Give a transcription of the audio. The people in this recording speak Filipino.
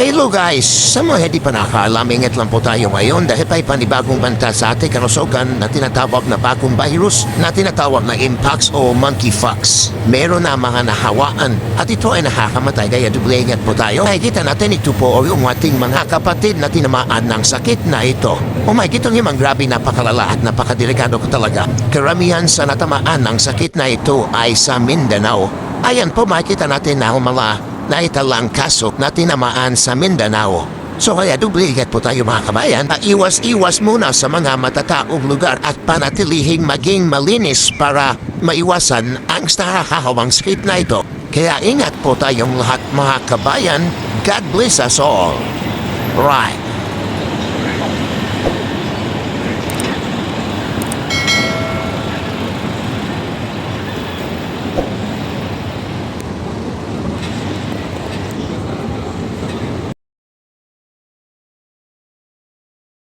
Hello guys! Sa mga hindi pa nakakaalam, ingat lang po tayo ngayon dahil pa'y panibagong banta sa ating kanusugan na tinatawag na bagong virus na tinatawag na Mpox o Monkeypox. Meron na mga nahawaan at ito ay nakakamatay kaya doble ingat po tayo. Nakikita natin ito po yung ating mga kapatid na tinamaan ng sakit na ito. Oh my, itong himang grabe, napakalala at napakadelikado ko talaga. Karamihan sa natamaan ng sakit na ito ay sa Mindanao. Ayan po, makikita natin na mga naitalang kaso na tinamaan sa Mindanao. So kaya dubligat po tayo mga kabayan na iwas-iwas muna sa mga matataong lugar at panatilihing maging malinis para maiwasan ang nakakahawang sakit na ito. Kaya ingat po tayong lahat mga kabayan. God bless us all. Right.